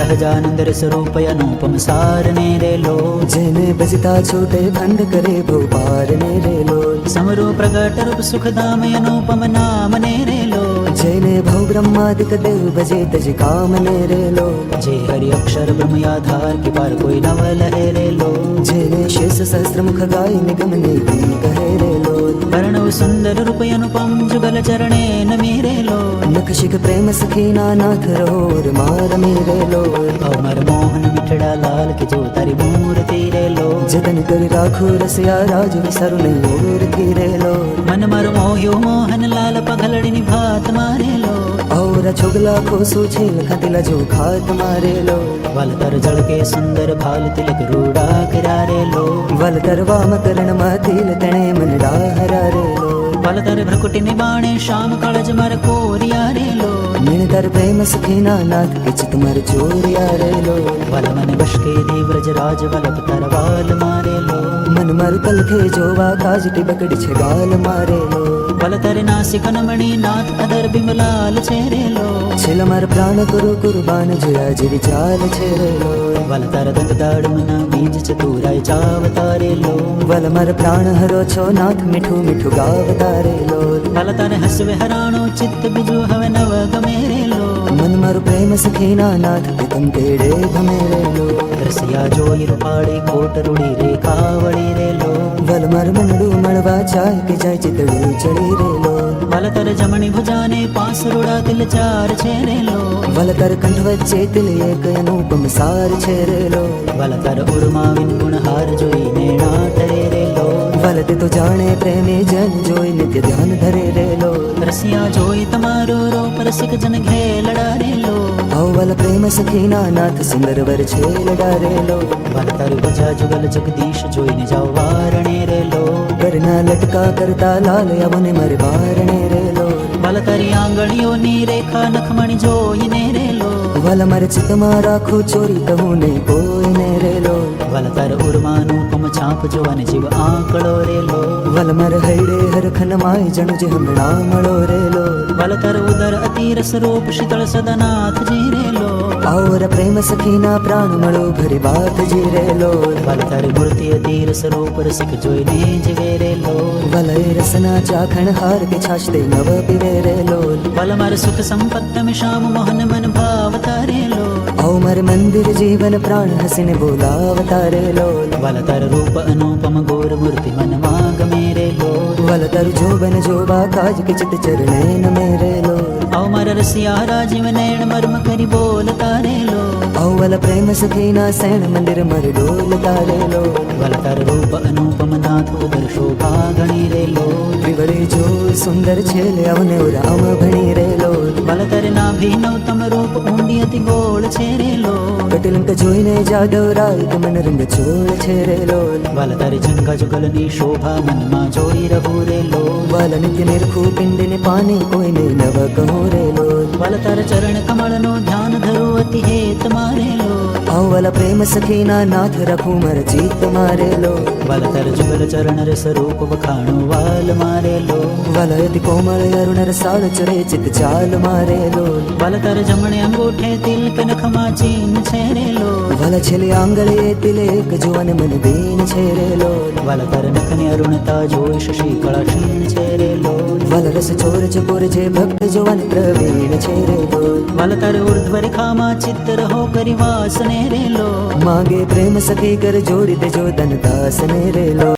સહજાનંદ સ્વરૂપ અનુપમ સાર ને રેલો જેને ભજતા છૂટે ખંડ કરે ભોપાર ને રેલો સમરૂ પ્રગટ રૂપ સુખધામ અનુપમ નામ ને રેલો જેને ભવ બ્રહ્માદિક દેવ ભજે તજ કામ ને રેલો જે હરિ અક્ષર બ્રહ્મ આધાર કે પાર કોઈ નવ લહે રેલો જેને શેષ સહસ્ત્ર મુખ ગાય નિગમ ને દી કહે રેલો વર્ણવ સુંદર રૂપ અનુપમ જુગલ ચરણે નમી રેલો નખશિક પ્રેમ સખીના નાથ રોર માર મેરેલો અમર મોહન મિઠડા લાલ કે જો તારી મૂર્તિ રેલો જતન કરી રાખો રસિયા રાજ વિસરુને મૂર્તિ રેલો મન મારો મોહ્યો મોહન લાલ પગલડીની ભાત મારેલો ઔર છોગલા ખોસુ છે લખતિલા જો ખાત મારેલો વલતર જળકે સુંદર ભાલ તિલક રૂડા કરારેલો વલતર વામ કરણ માં તિલ તણે મનડા હરારેલો વલતર ભ્રકુટીની બાણે શામ કાળજ માર કોરિયા રેલો નિણતર પ્રેમ સખીના નાથ કે ચિત મર ચોરિયા રેલો વલ મન બશકે દેવ્રજ રાજ વલપ તરવાલ મારેલો મન મારું તલખે જોવા કાજ ટીબકડી છે ગાલ મારેલો વલતર નાસિક નમણી નાથ અધર બિમલાલ છેરેલો છેલ માર પ્રાણ કુરુ કુરબાન જોયા જેવી ચાલ છે રેલો વલતર દંત દાડમના બીજ ચતુરાય ચાવતારેલો વલ માર પ્રાણ હરો છો નાથ મીઠું મીઠું ગાવતારેલો વલતર હસવે હરાણો ચિત્ત બીજું હવે નવ ગમેરેલો મન મારું પ્રેમ સખીના નાથ કે તમ તેડે ભમેરેલો રસિયા જોઈ રૂપાળી કોટ રૂડી રેખા વળી રેલો વલ માર મનડું મળવા ચાય કે જાય ચિતડું ચડી રેલો વલતર જમણી ભુજાને પાંસ રૂડા તિલ ચાર છેરેલો વલતર કંઠ વચ્ચે તિલ એક અનુપમ સાર છે રેલો વલતર ઉર્મા વિનગુણ હાર જોઈ નેણા ટરે રેલો વલતે તો જાણે પ્રેમી જન જોઈ નિત્ય ધ્યાન ધરે રેલો રસિયા જોઈ તમારો રૂપ રસિક જન ઘેલડા રેલો અવલ પ્રેમ સખીના નાથ સુંદર વર છે લડારેલો વલતર ભજા જુગલ જગદીશ જોઈને જાવ વારણે રેલો કરના લટકા કરતા લાલ યવને મર વારણે રેલો વલતરી આંગળીઓની રેખા નખમણી જોઈને રેલો વલ મર ચિતમાં રાખું ચોરી કહું નહીં કોઈને રેલો વલતર ઉર્માનુપમ છાપ જોવાને જીવ આંકળો રેલો વલ મર હૈડે હરખન માય જણુ જે હમણાં મળો રેલો વલતર ઉદર અતિરસ રૂપ શીતળ સદનાથ જી રેલો ઔર પ્રેમ સખીના પ્રાણ મળો ભરી વાત જી રેલો વલતર મૂર્તિ અતિરસ રૂપ રસિક જોઈને જીવે રેલો વલય રસના ચાખણ હાર કે છાશ તે નવ પીવે રેલો વલમર સુખ સંપત્ત શ્યામ મોહન મન ભાવતા રેલો ઔ મર મંદિર જીવન પ્રાણ હસીને બોલાવતા રેલો વલતર રૂપ અનુપમ ગોર મૂર્તિ મનમાં ગમે રેલો વલતર જોબન જોવા કાજ કે ચિત ચરણે નમે રેલો અવમર રસિયા રાજીવ નયન મર્મ કરી બોલતા રેલો ઔવલ પ્રેમ સખીના સૈણ મંદિર મર ડોલતા રેલો વલતર રૂપ અનુપમ નાથ ઉદર શોભા ગણી રેલો વિવળે જો સુંદર છેલ અવને રામ ભણી રેલો વલતર નાભી નવતમ રૂપ ઊંડી અતિ ગોળ છે રેલો કટિલંક જોઈને જાદવ રાય તમન રંગ ચોળ છે રેલો વલતર ઝંખા જુગલની શોભા મનમાં જોઈ રહું રેલો વલ નિત્ય નિરખું પિંડને પાને કોઈને નવ કહો રેલો વલતર ચરણ કમળનો ધ્યાન ધરો અતિ હેત મારેલો ઔવલ પ્રેમ સખીના નાથ રખું મર ચિત્ત મારેલો વલતર જુગલ ચરણ રસ રૂપ વખાણો વાલ મારેલો વલયતિ કોમળ અરુણ રસાળ ચરે ચિત ચાલ મારેલો વલતર જમણે અંગૂઠે તિલક નખમાં ચીન છે રેલો વલ છેલે આંગળે તિલે એક જુવન મન બેન છે રેલો વલતર નખની અરુણતા જોઈ શશી કળા ક્ષીણ છે રેલો વલ રસ ચોર ચકોર જે ભક્ત જુવન પ્રવીણ છે રેલો વલતર ઉર્ધ્વ રેખામાં ચિત્ત રહો કરી વાસને રેલો માગે પ્રેમ સખી કર જોડી દેજો ધન દાસને રેલો